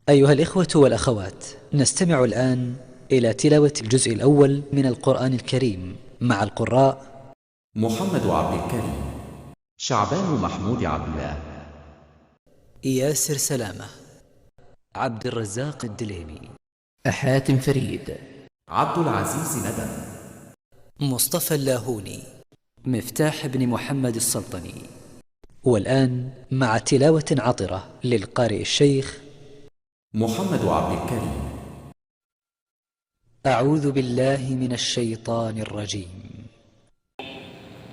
أيها الإخوة والأخوات، نستمع الآن إلى تلاوة الجزء الأول من القرآن الكريم مع القراء محمد عبد الكريم، شعبان محمود عبد الله، ياسر سلامة، عبد الرزاق الدليمي، حاتم فريد، عبد العزيز ندى، مصطفى اللاهوني، مفتاح بن محمد السلطني. والآن مع تلاوة عطرة للقارئ الشيخ محمد عبد الكريم. أعوذ بالله من الشيطان الرجيم.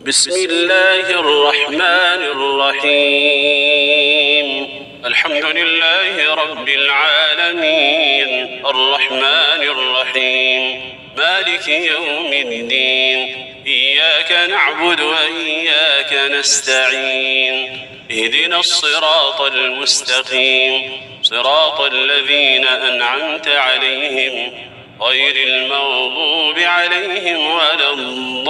بسم الله الرحمن الرحيم. الحمد لله رب العالمين، الرحمن الرحيم، مالك يوم الدين، إياك نعبد وإياك نستعين، اهدنا الصراط المستقيم، صراط الذين أنعمت عليهم غير المغضوب عليهم ولا الضالين.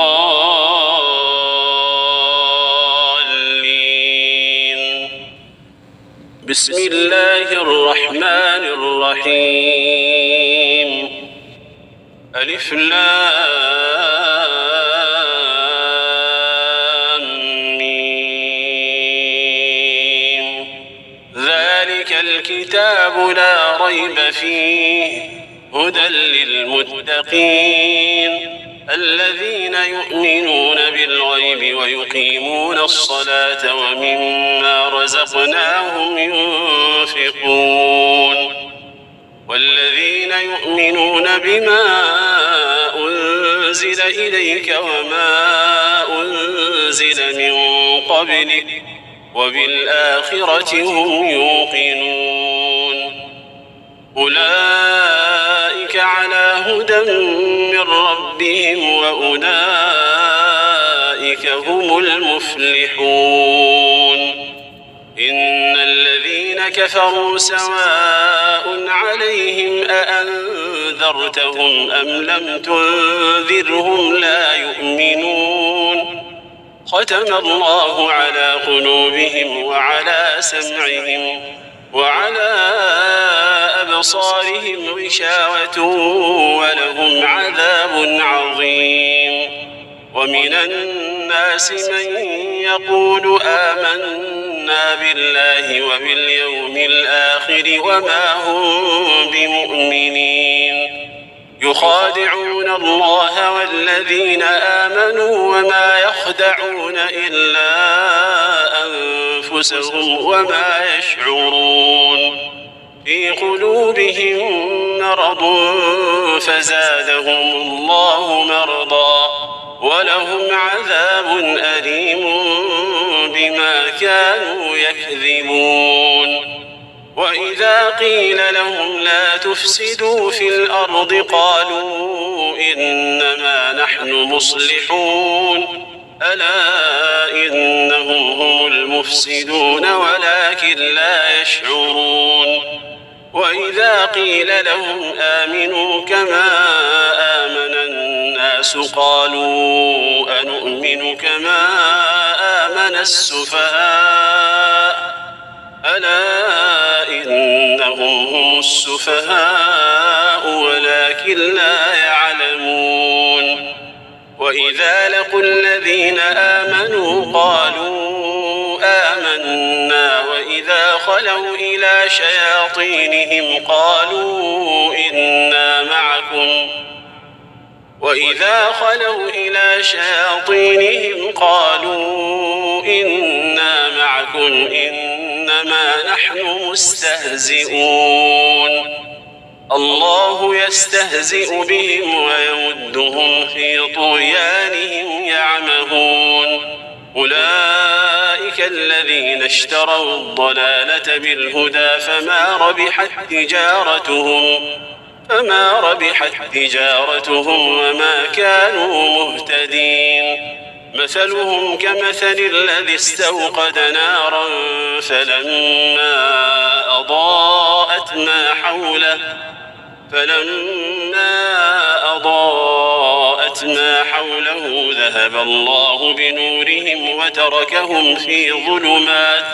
بسم الله الرحمن الرحيم. ألف لام ميم. ذلك الكتاب لا ريب فيه هدى للمتقين الذين يؤمنون بالغيب ويقيمون الصلاة ومما رزقناهم ينفقون والذين يؤمنون بما أنزل إليك وما أنزل من قبلك وبالآخرة هم يوقنون أولئك على هدى من ربهم وأولئك هم المفلحون. إن الذين كفروا سواء عليهم أأنذرتهم أم لم تنذرهم لا يؤمنون. ختم الله على قلوبهم وعلى سمعهم وعلى أبصارهم غشاوة ولهم عذاب عظيم. ومن الناس من يقول آمنا بالله وباليوم الآخر وما هم بمؤمنين. يخادعون الله والذين آمنوا وما يخدعون إلا أنفسهم وما يشعرون. في قلوبهم مرض فزادهم الله مرضا ولهم عذاب أليم بما كانوا يكذبون. وإذا قيل لهم لا تفسدوا في الأرض قالوا إنما نحن مصلحون ألا إنهم هم المفسدون ولكن لا يشعرون. وإذا قيل لهم آمنوا كما آمن الناس قالوا أنؤمن كما آمن السفهاء ألا إنهم هم السفهاء ولكن لا يعلمون. وإذا لقوا الذين آمنوا قالوا آمنا وإذا خلوا إلى شياطينهم قالوا إنا معكم إنما نحن مستهزئون. الله يستهزئ بهم ويمدهم في طغيانهم يعمهون. أولئك الذين اشتروا الضلالة بالهدى فما ربحت تجارتهم وما كانوا مهتدين. مثلهم كمثل الذي استوقد نارا فلما أضاءت ما حوله ذهب الله بنورهم وتركهم في ظلمات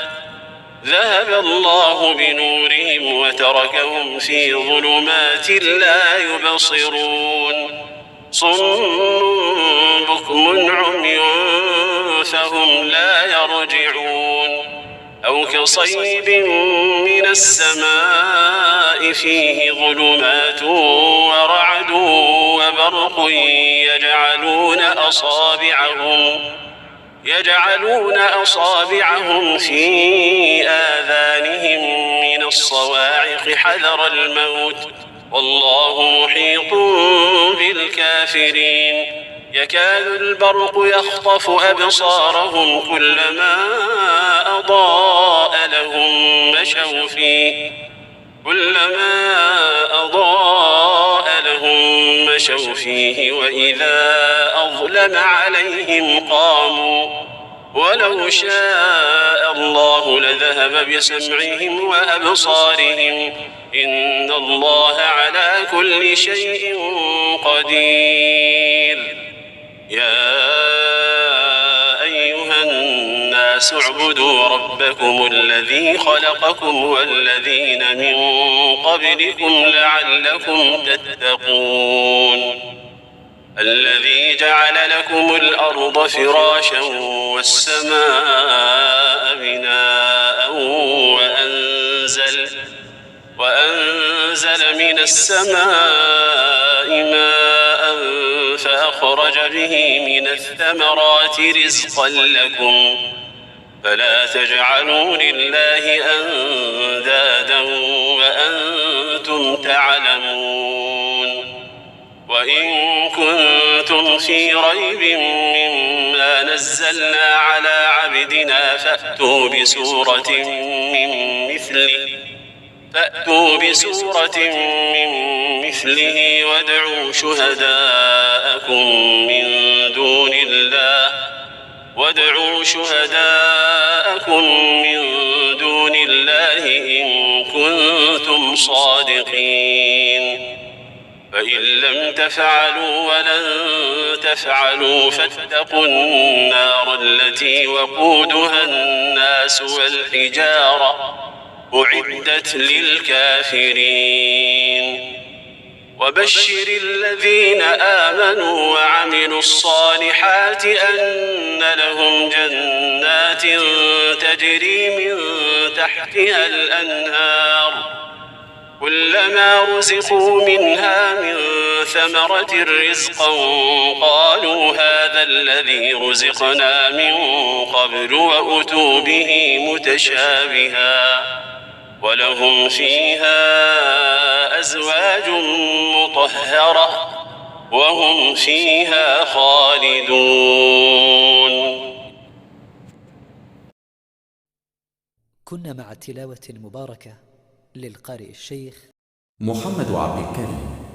ذهب الله بنورهم وتركهم في ظلمات لا يبصرون صم بكم عمي فهم لا يرجعون أو كصيب من السماء فيه ظلمات ورعد وبرق يجعلون أصابعهم في آذانهم من الصواعق حذر الموت والله محيط بالكافرين يكاد البرق يخطف أبصارهم كلما أضاء لهم مشوا فيه وإذا أظلم عليهم قاموا ولو شاء الله لذهب بسمعهم وأبصارهم إن الله على كل شيء قدير يا أيها الناس اعبدوا ربكم الذي خلقكم والذين من قبلكم لعلكم تتقون الذي جعل لكم الأرض فراشا والسماء بناء وأنزل من السماء ماء فأخرج به من الثمرات رزقا لكم فلا تجعلوا لله أندادا وأنتم تعلمون وإن كنتم في ريب مما نزلنا على عبدنا فأتوا بسورة من مثله وادعوا شهداءكم من دون الله إن كنتم صادقين فإن لم تفعلوا ولن تفعلوا فاتقوا النار التي وقودها الناس والحجارة أعدت للكافرين وبشر الذين آمنوا وعملوا الصالحات أن لهم جنات تجري من تحتها الأنهار كلما رزقوا منها من ثمرة رزقا قالوا هذا الذي رزقنا من قبل وأتوا به متشابها ولهم فيها أزواج مطهرة وهم فيها خالدون. كنا مع التلاوة المباركة للقارئ الشيخ محمد عبد الكريم.